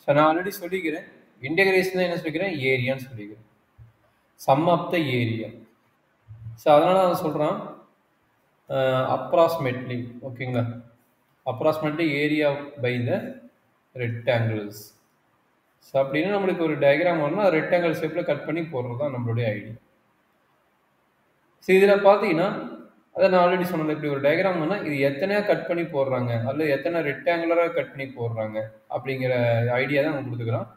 So நான் already சொல்லிக்கிறேன், integration என்ன சொல்லிக்கிறேன், ஏரியான்னு சொல்லிக்கிறேன், sum of the area. So அதனால நான் சொல்கிறேன் அப்ராக்சிமேட்லி, ஓகேங்களா, approximately area by the rectangles. So அப்படின்னா நம்மளுக்கு ஒரு டயக்ராம் வரணும்னா ரெக்டாங்கிள் ஷேப்பில் கட் பண்ணி போடுறது தான் நம்மளுடைய ஐடியா. ஸோ இதில் பார்த்தீங்கன்னா அதை நான் ஆல்ரெடி சொன்னேன், இப்படி ஒரு டயக்ராம் வந்தால் இது எத்தனையா கட் பண்ணி போடுறாங்க அல்லது எத்தனை ரெக்டாங்குலராக கட் பண்ணி போடுறாங்க அப்படிங்கிற ஐடியா தான் நம்ம கொடுத்துக்கிறோம்.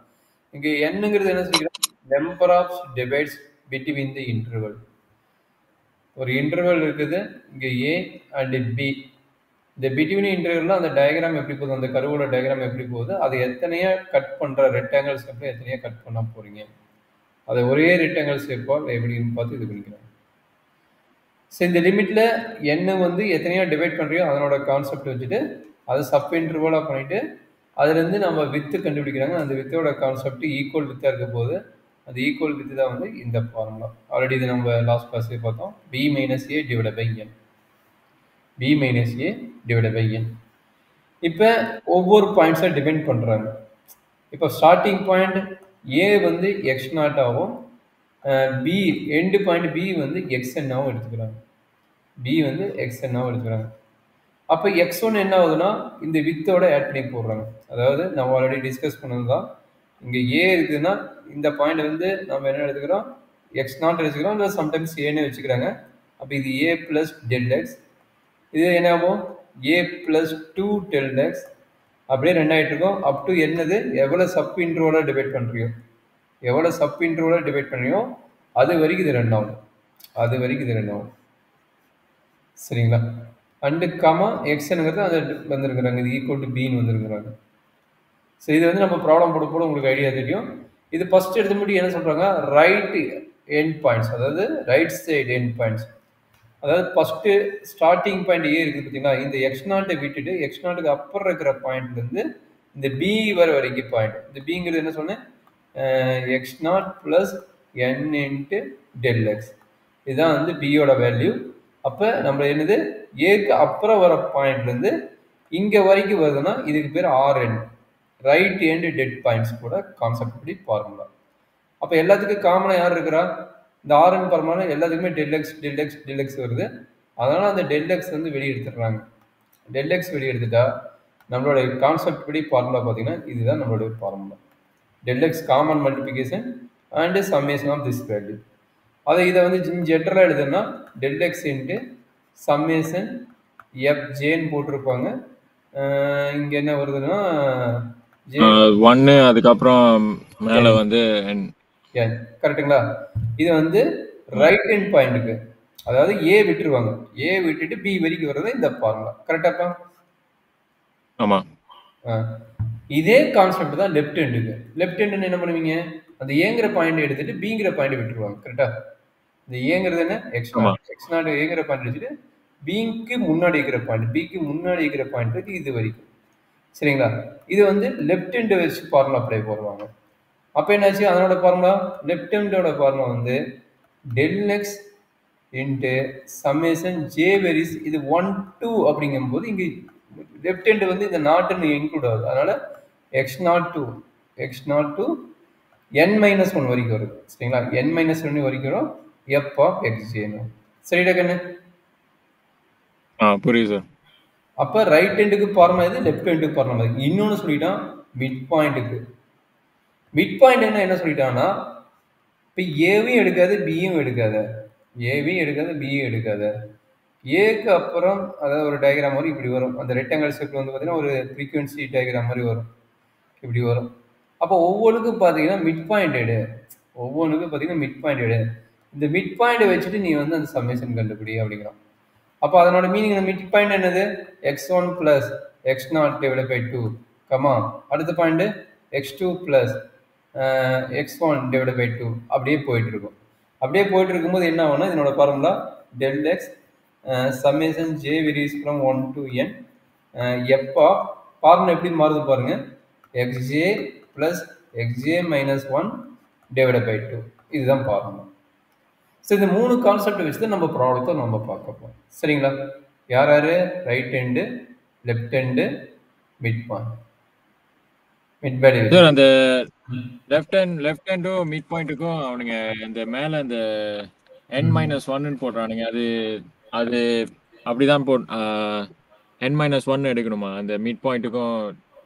இங்கே என்னங்கிறது என்ன சொல்லிக்கிறோம், number of divides between the interval. ஒரு இன்டர்வல் இருக்குது இங்கே ஏ அண்ட் பி. இந்த பிட்வீன் இன்டர்வலில் அந்த டயக்ராம் எப்படி போகுது, அந்த கருவோட டயக்ராம் எப்படி போகுது, அது எத்தனையா கட் பண்ணுற ரெக்டாங்கிள் ஷேப்பில் எத்தனையா கட் பண்ண போகிறீங்க, அதை ஒரே ரெக்டாங்கிள் ஷேப்பால் எப்படின்னு பார்த்து இது பண்ணிக்கிறோம். ஸோ இந்த லிமிட்டில் என்ன வந்து எத்தனையோ டிவைட் பண்ணுறியோ அதனோட கான்செப்ட் வச்சுட்டு அதை சப் இன்டர்வலாக பண்ணிவிட்டு அதுலேருந்து நம்ம வித்து கண்டுபிடிக்கிறாங்க. அந்த வித்தோட கான்செப்ட் ஈக்குவல் வித்தாக இருக்க போது அந்த ஈக்குவல் வித்து தான் வந்து இந்த ஃபார்முலா. ஆல்ரெடி இது நம்ம லாஸ்ட் கிளாஸ்லேயே பார்த்தோம், b minus a divide by n, b minus a divide by n. இப்போ ஒவ்வொரு பாயிண்ட்ஸாக டிபெண்ட் பண்ணுறாங்க. இப்போ ஸ்டார்டிங் பாயிண்ட் ஏ வந்து எக்ஸ் நாட்டாகவும் பி எண்டு பாயிண்ட் பி வந்து எக்ஸ்என்னாகவும் எடுத்துக்கிறாங்க, பி வந்து எக்ஸ்என்னாகவும் எடுத்துக்கிறாங்க. அப்போ எக்ஸ்1 என்ன ஆகுதுன்னா இந்த வித்தோட ஆட் பண்ணி போடுறாங்க. அதாவது நம்ம ஆல்ரெடி டிஸ்கஸ் பண்ணது தான், இங்கே ஏ இருக்குதுன்னா இந்த பாயிண்ட் வந்து நம்ம என்ன எடுத்துக்கிறோம், எக்ஸ் நாட் எடுத்துக்கிறோம், இல்லை சம்டைம்ஸ் ஏன்னு வச்சுக்கிறாங்க. அப்போ இது ஏ ப்ளஸ் டெல் எக்ஸ், இது என்ன ஆகும் ஏ ப்ளஸ் 2 டெல் எக்ஸ், அப்படியே ரெண்டாயிட்டு இருக்கும். அப் டு என்னது எவ்வளோ சப் இன்டர்வலாக டிவைட் பண்ணுறியோ, எவ்வளோ சப் இன்டர்வலாக டிவைட் பண்ணுறியோ அது வரைக்கும் இது ரெண்டாகும், அது வரைக்கும் இது ரெண்டாகும். சரிங்களா, அண்டு காமா எக்ஸ்ங்கிறது அது வந்துருக்குறாங்க, இது ஈக்குவல் டு பின்னு வந்துருக்குறாங்க. ஸோ இது வந்து நம்ம ப்ராப்ளம் போட போட உங்களுக்கு ஐடியா தெரியும். இது ஃபர்ஸ்ட் எடுத்து மட்டும் என்ன சொல்கிறாங்க, ரைட் எண்ட் பாயிண்ட்ஸ், அதாவது ரைட் சைடு எண்ட் பாயிண்ட்ஸ். அதாவது ஃபஸ்ட்டு ஸ்டார்டிங் பாயிண்ட் ஏ இருக்குது பார்த்தீங்களா, இந்த எக்ஸ் நாட்டை விட்டுட்டு எக்ஸ் நாட்டுக்கு அப்புறம் இருக்கிற பாயிண்ட்லேருந்து இந்த பி வர வரைக்கும் பாயிண்ட். இந்த பிங்கிறது என்ன சொன்னேன், x naught plus n into del x, இதுதான் வந்து பியோட வேல்யூ. அப்போ நம்ம என்னது ஏக்கு அப்புறம் வர பாயிண்ட்லேருந்து இங்கே வரைக்கும் வருதுன்னா இதுக்கு பேர் ஆர்என், ரைட் எண்ட் டெட் பாயிண்ட்ஸ் கூட கான்செப்ட் படி ஃபார்முலா. அப்போ எல்லாத்துக்கும் காமனாக யார் இருக்கிறா, இந்த ஆர்என் ஃபார்முலா எல்லாத்துக்குமே del x del x del x வருது. அதனால் அந்த டெல் எக்ஸ் வந்து வெளியே எடுத்துடுறாங்க. டெல் எக்ஸ் வெளியே எடுத்துட்டா நம்மளோட கான்செப்ட் படி ஃபார்முலா பார்த்தீங்கன்னா இதுதான் நம்மளுடைய formula, del x common multiplication and summation of this value. அதை இதை வந்து ஜென்ரலாக எழுதுன்னா டெல் எக்ஸ் இன்ட்டு சம்மேஷன் எஃப்ஜேன்னு போட்டிருப்பாங்க. இங்கே என்ன வருதுன்னா ஒன்று, அதுக்கப்புறம் மேலே வந்து கரெக்டுங்களா. இது வந்து ரைட் ஹேண்ட் பாயிண்ட்டுக்கு, அதாவது ஏ விட்டுருவாங்க, ஏ விட்டுட்டு பி வரைக்கும் வர்றது இந்த ஃபார்முலா. கரெக்டாப்பா? ஆமாம். இதே கான்செப்ட் தான் லெஃப்ட் ஹேண்டுக்கு. லெஃப்ட் ஹேண்டுன்னு என்ன பண்ணுவீங்க, அந்த ஏங்கிற பாயிண்ட் எடுத்துட்டு பிங்கிற பாயிண்ட் விட்டுருவாங்க. கரெக்டா, இந்த ஏங்கிறது என்ன எக்ஸ் நாட், எக்ஸ் நாட் ஏங்கிற பாயிண்ட் வச்சுட்டு பிக்கு முன்னாடி இருக்கிற பாயிண்ட், பிக்கு முன்னாடி இருக்கிற பாயிண்ட் இது வரைக்கும். சரிங்களா, இது வந்து லெஃப்ட் ஹேண்டு வச்சு ஃபார்முலா அப்ளை போடுவாங்க. அப்போ என்னாச்சு, அதனோட ஃபார்முலா லெஃப்ட் ஹேண்டோட ஃபார்முலா வந்து del x into summation j varies, இது 1 2 அப்படிங்கும்போது இங்கே லெஃப்ட் ஹேண்டு வந்து இந்த நாட்டுன்னு இன்க்ளூட் ஆகுது. அதனால x naught to n minus 1 வரைக்கும் வருது. சரிங்களா, என் மைனஸ் 1 வரைக்கும் வரும் எஃப் ஆஃப் எக்ஸ்ஜேன்னு. சரிடா கண்ணு? புரியுது சார். அப்போ ரைட் ஹேண்டுக்கு ஃபார்முலா இது, லெஃப்ட் ஹேண்டுக்கு ஃபார்முலா இது. இன்னொன்று சொல்லிட்டான் மிட் பாயிண்ட்டுக்கு. மிட் பாயிண்ட் என்ன சொல்லிட்டான்னா, இப்போ ஏவையும் எடுக்காது பியும் எடுக்காத, ஏவையும் எடுக்காது பியும் எடுக்காத, ஏக்கு அப்புறம் அதாவது ஒரு டயக்ராம் மாதிரி இப்படி வரும். அந்த ரெக்டாங்கிள் ஷேப்பில் வந்து பார்த்தீங்கன்னா ஒரு ஃப்ரீக்வன்சி டயக்ராம் மாதிரி வரும், இப்படி வரும். அப்போ ஒவ்வொன்றுக்கும் பார்த்தீங்கன்னா மிட் பாயிண்ட் எடு, ஒவ்வொன்றுக்கும் பார்த்தீங்கன்னா மிட் பாயிண்ட் எடு. இந்த மிட் பாயிண்ட் வச்சுட்டு நீ வந்து அந்த சம்மேஷன் கண்டுபிடி அப்படிங்கிறோம். அப்போ அதனோட மீனிங் மிட் பாயிண்ட் என்னது, x1 plus x not divide by 2 comma அடுத்த point x2 plus x1 divide by 2 அப்படியே போயிட்டு இருக்கும். அப்படியே போயிட்டு இருக்கும்போது என்ன ஆகும்னா இதனோட formula del x summation j varies from 1 to n f of, formula எப்படி மாறுது பாருங்க, x j plus x j minus 1 divide by 2, இதுதான் ஃபார்முலா. ஸோ இந்த 3 கான்செப்ட் வச்சு தான் நம்ம ப்ராப்ளத்தை நம்ம பார்க்க போகிறோம். சரிங்களா, யார் யார், right hand, left hand, mid point. Mid value sir வச்சு. அந்த லெஃப்ட் ஹேண்டும் மிட் பாயிண்ட்டுக்கும் அவனுங்க இந்த மேல அந்த n-1 போடுறானுங்க. அது அப்படிதான் n-1 எடுக்கணுமா அந்த மிட் பாயிண்ட்டுக்கும்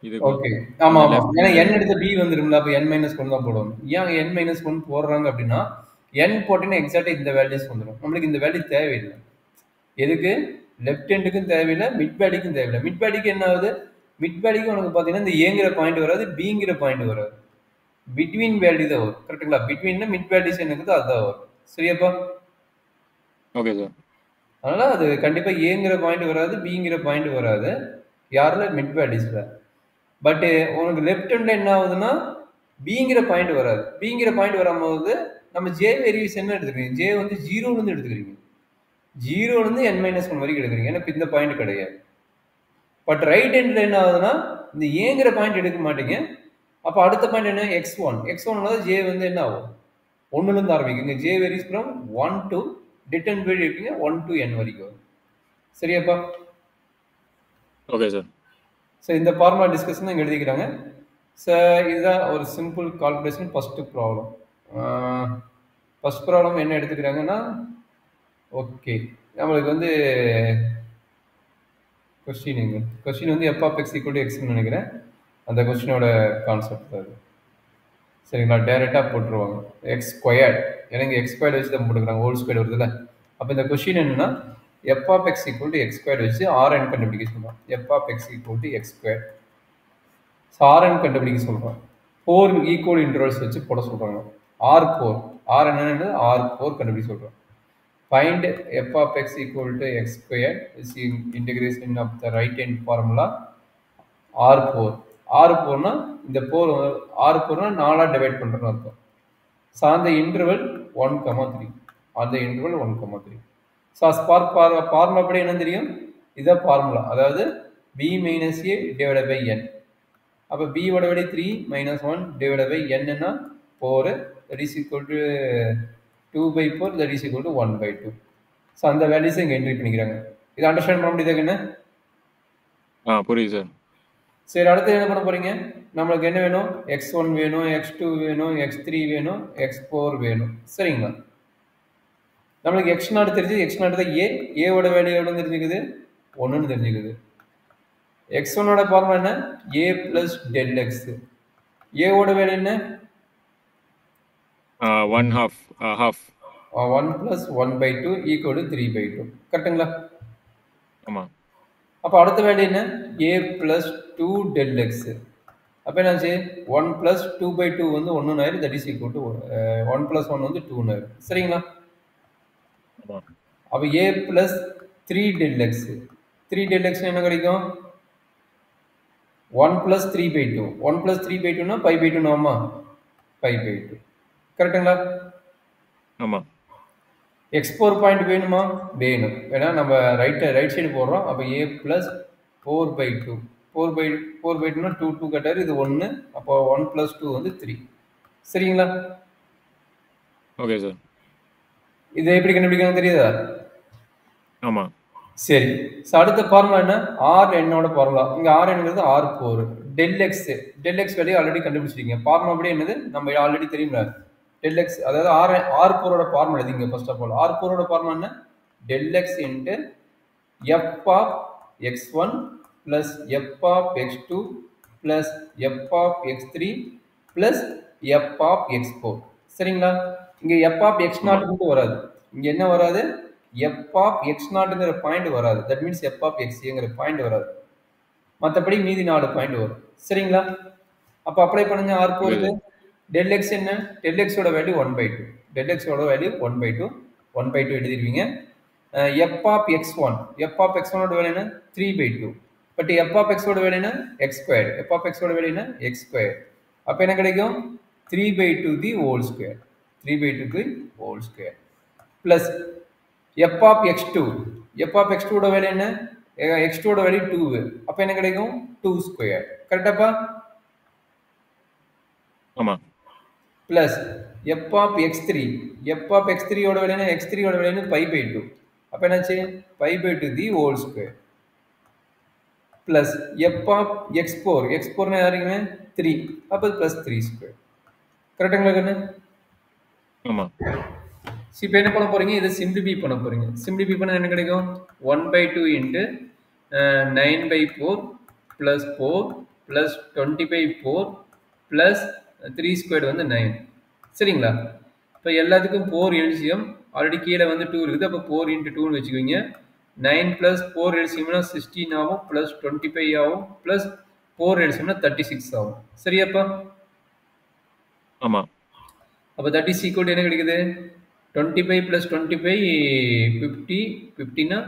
இதுக்கும் ஓகே. ஆமா, அந்த ஆமா. லெஃப்ட் ஏன்னா ஹேண்ட் n எடுத்து b வந்துரும்ல. அப்ப n-1 தான் போடுவாங்க. ஏன் n-1 போடுறாங்க அப்படின்னா, n போட்டீங்கன்னா எக்ஸாக்ட்டா இந்த வேல்யூஸ் வந்துரும். நம்மளுக்கு இந்த வேல்யூ தேவையில்ல. எதுக்கு? லெஃப்ட் ஹேண்டுக்கும் தேவையில்ல, மிட் வேல்யூக்கும் தேவையில்ல. மிட் வேல்யூக்கு என்ன ஆகுது? மிட் வேல்யூக்கு உனக்கு பார்த்தீங்கன்னா, இந்த ஏங்கிற பாயிண்ட் வராது, பிங்கிற பாயிண்ட் வராது. பிட்வீன் வேல்யூ தான் வரும். கரெக்ட்டுங்களா? பிட்வீன்னா மிட் வேல்யூஸ் என்ன இருக்குதோ அதுதான் வரும். சரியாப்பா? Okay sir. அதனால அது கண்டிப்பா ஏங்கிற பாயிண்ட் வராது, பிங்கிற பாயிண்ட் வராது. யாருல? மிட் வேல்யூஸ்ல. பட் உனக்கு லெஃப்ட் ஹேண்ட்ல என்ன ஆகுதுன்னா பிங்கிற பாயிண்ட் வராது. பிங்கிற பாயிண்ட் வரும்போது நம்ம ஜே வேரியஸ் என்ன எடுத்துக்கிறீங்க? ஜே வந்து 0ல இருந்து எடுத்துக்கிறீங்க. 0ல இருந்து n-1 வரைக்கும் எடுக்கிறீங்க. ஏன்னா இந்த பாயிண்ட் கிடையாது. பட் ரைட் ஹேண்ட்ல என்ன ஆகுதுன்னா இந்த ஏங்கிற பாயிண்ட் எடுக்க மாட்டீங்க. அப்ப அடுத்த பாயிண்ட் என்ன? x1. x1ல ஜே வந்து என்ன ஆகும்? 1ல இருந்து ஆரம்பிக்குங்க. ஜே வேரியஸ் ஃப்ரம் 1 to டிட்டர்ன் வேல்யூ எடுப்பீங்க 1 to n வரைக்கும் வரும். சரியாப்பா? Okay sir. ஸோ இந்த ஃபார்முலா டிஸ்கஷன் தான் இங்கே எழுதிக்கிறாங்க. ஸோ இதுதான் ஒரு simple calculation first problem. First problem என்ன எடுத்துக்கிறாங்கன்னா, ஓகே நம்மளுக்கு வந்து கொஸ்டின் வந்து f of x equal to எக்ஸ்னு நினைக்கிறேன். அந்த கொஸ்டினோட கான்செப்ட் அது. சரிங்களா? டேரெக்டாக போட்டுருவாங்க எக்ஸ் ஸ்கொயர்ட். ஏன்னா இங்கே எக்ஸ் ஸ்கொயர்டு வச்சு தான் போட்டுக்கிறாங்க, ஹோல் ஸ்கொயர்டு வருதுல்ல. அப்போ இந்த கொஸ்டின் என்னன்னா f of x equal to x squared வச்சு ஆர்என் கண்டுபிடிக்க சொல்லுவோம். F of x equal to x square R N கண்டுபிடிக்க சொல்கிறோம். 4 ஈக்குவல் இன்டர்வல்ஸ் வச்சு போட சொல்கிறாங்க. R4 ஆர் என்னன்னு R4 கண்டுபிடிக்க சொல்கிறோம். Find f of x equal to x square is integration of the right hand formula R4. R4னா இந்த 4 R4னா 4ஆக டிவைட் பண்ணுறோன்னு அர்த்தம். ஸோ அந்த இன்டர்வல் 1,3 அந்த இன்டர்வல் 1,3. ஸோ ஃபார்முலா படி என்ன தெரியும்? இதுதான் ஃபார்முலா. அதாவது b மைனஸ் a டிவைட் பை n. அப்போ b ஓட வேல்யூ 3 மைனஸ் 1 டிவைட் பை n ன்னா 4 that is equal to 2/4 that is equal to 1/2. So அந்த வேல்யூஸை இங்கே என்ட்ரி பண்ணிக்கிறாங்க. இதை அண்டர்ஸ்டாண்ட் பண்ண முடியுதா என்ன? புரியுது சார். சரி, அடுத்து என்ன பண்ண போறீங்க? நம்மளுக்கு என்ன வேணும்? x1 வேணும், x2 வேணும், x3 வேணும், x4 வேணும். சரிங்களா? நம்மளுக்கு x0 தெரிஞ்சு x0 தான் a ஓட வேல்யூ எவ்வளோன்னு தெரிஞ்சுக்குது? 1ன்னு தெரிஞ்சுக்குது. x1ஓட ஃபார்முலா என்ன? a plus del x. a ஓட வேல்யூ என்ன? 1 பிளஸ் 1/2 ஈக்குவல் டு 3/2. கரெக்டுங்களா? ஆமாம். அப்போ அடுத்த வேல்யூ என்ன? a plus 2 del x. அப்போ என்னாச்சு? 1 பிளஸ் 2/2 வந்து 1 ஆயிரும். That is equal to 1 plus 1 வந்து 2 ஆயிரும். சரிங்களா? அப்போ a plus 3 del x. 3 del x என்ன கிடைக்கும்? 1 பிளஸ் 3/2. 1 பிளஸ் 3/2னா 5/2 ஆமா? 5/2. கரெக்டுங்களா? ஆமாம். x4 பாயிண்ட் வேணுமா? வேணும். ஏன்னா நம்ம ரைட் சைடு போடுறோம். அப்போ a பிளஸ் 4/2. 4/2னா 2 கட்டாரு. இது 1. அப்போ 1 பிளஸ் 2 வந்து 3. சரிங்களா? Okay sir. இதை எப்படி கண்டுபிடிக்கணும் தெரியுதா? ஆமாம். சரி. ஸோ அடுத்த ஃபார்முலா என்ன? ஆர் என்னோட ஃபார்முலா. இங்கே ஆர் என்னது? R4. Del x value already கண்டுபிடிச்சிருக்கீங்க. ஃபார்முலா அப்படி என்னது? நம்ம ஆல்ரெடி தெரியுங்களா? டெல் எக்ஸ் அதாவது R4ஓட ஃபார்முலா எழுதிங்க. ஃபர்ஸ்ட் ஆஃப் ஆல் R4ஓட ஃபார்முலா என்ன? Del x into f of x1 plus f of x2 plus f of x3 plus f of x4. சரிங்களா? இங்கே எஃப் ஆஃப் x0 மட்டும் வராது. இங்கே என்ன வராது? எஃப் ஆஃப் x0ங்கிற பாயிண்ட் வராது. தட் மீன்ஸ் எஃப் ஆஃப் xங்கிற பாயிண்ட் வராது. மற்றபடி மீதி 4 பாயிண்ட் வரும். சரிங்களா? அப்போ அப்ளை பண்ணுங்க R4க்கு. டெல் எக்ஸ் என்ன? டெல் எக்ஸோட வேல்யூ 1/2. டெல் எக்ஸோட வேல்யூ 1/2. 1/2 எழுதிடுவீங்க. F of x1. F of x1ஓட வேல்யூ என்ன? 3/2. பட் எஃப் ஆஃப் எக்ஸோட வேல்யூ என்ன? X square. எஃப் ஆஃப் எக்ஸோட வேல்யூ என்ன? X square. அப்போ என்ன கிடைக்கும்? 3/2 the whole square. 3/2 the whole square plus f of x2. F of x2ஓட வேல்யூ என்ன? x2ஓட வேல்யூ 2. அப்போ என்ன கிடைக்கும்? 2 ஸ்கொயர். கரெக்டாப்பா? ஆமாம். Plus f of x3. F of x3ஓட வேல்யூ என்ன? x3ஓட வேல்யூ 5/2. அப்போ என்னாச்சு? 5/2 the whole square plus f of x ஃபோர்னா யாருங்க 3, அப்போ ப்ளஸ் 3 ஸ்கொயர். கரெக்டுங்களா கண்ணு? ஆமாம். இப்போ என்ன பண்ண போறீங்க, இதை சிம்பிளிஃபை பண்ண போறீங்க. சிம்பிளிஃபை பண்ண என்ன கிடைக்கும், 1/2 into 9/4 plus 4 plus 20/4 plus 3 square வந்து 9. சரிங்களா? இப்போ எல்லாத்துக்கும் 4 எல்சியம், ஆல்ரெடி கீழே வந்து 2 இருக்குது, அப்போ 4 இன்ட்டு 2ன்னு வச்சுக்குவீங்க. 9 ப்ளஸ் 4 எல்சியம்னா 16 ஆகும், ப்ளஸ் 25 ஆகும், ப்ளஸ் 4 எல்சியம்னா 36 ஆகும். சரியாப்பா? ஆமாம். அப்போ 36 ஈக்குவல் என்ன கிடைக்குது, 25 ப்ளஸ் 25 50, 50னா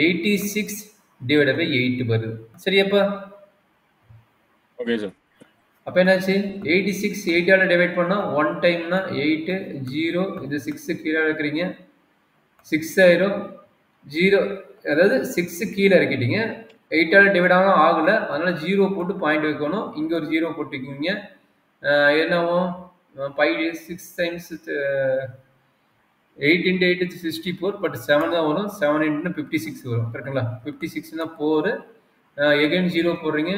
86 டிவைட் பை 8 வருது. சரியாப்பா? Okay sir. அப்போ என்னாச்சு, 86 8ஆல் டிவைட் பண்ணால் 1 டைம்னா 8, 0, இது 6 கீழே இருக்கிறீங்க, 6 ஆயிரும், 0, அதாவது 6 கீழே இறக்கிட்டீங்க, 8ஆல் டிவைட் ஆகலை, அதனால் 0 போட்டு பாயிண்ட் வைக்கணும், இங்கே ஒரு 0 போட்டுக்கிங்க. என்னாகும், 5 6 டைம்ஸ் 8 இன்ட்டு 8 64, பட் 7 தான் வரும், 7 இன்ட்டு 56 வரும். கரெக்டுங்களா? 56னா 4, எகைன் 0 போடுறீங்க,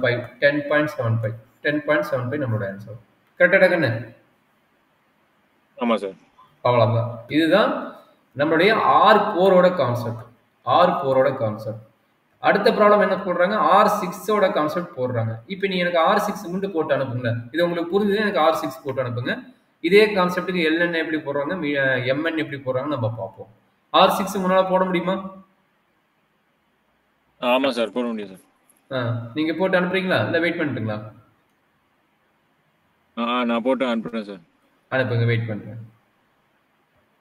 5, 10.75, 10.75 நம்மளோட ஆன்சர். கரெக்டாக கண்ணு? ஆமாம் சார். அவ்வளோதான். இதுதான் நம்மளுடைய R4ஓட கான்செப்ட். R4ஓட கான்செப்ட். அடுத்த ப்ராப்ளம் என்ன போடுறாங்க, R6ஓட கான்செப்ட் போடுறாங்க. இப்போ நீ எனக்கு R6 மட்டும் போட்டு அனுப்புங்க. இது உங்களுக்கு புரிஞ்சுது, எனக்கு R6 போட்டு அனுப்புங்க. இதே கான்செப்ட்டுக்கு LN எப்படி போடுறாங்க, MN எப்படி போடுறாங்க நம்ம பார்ப்போம். R6 முன்னால் போட முடியுமா? ஆமாம் சார், போட முடியும் சார். நீங்கள் போட்டு அனுப்புறீங்களா, இல்லை வெயிட் பண்ணிட்டுங்களா? நான் போட்டு அனுப்புகிறேன் சார். அனுப்புங்க, வெயிட் பண்ணுறேன்.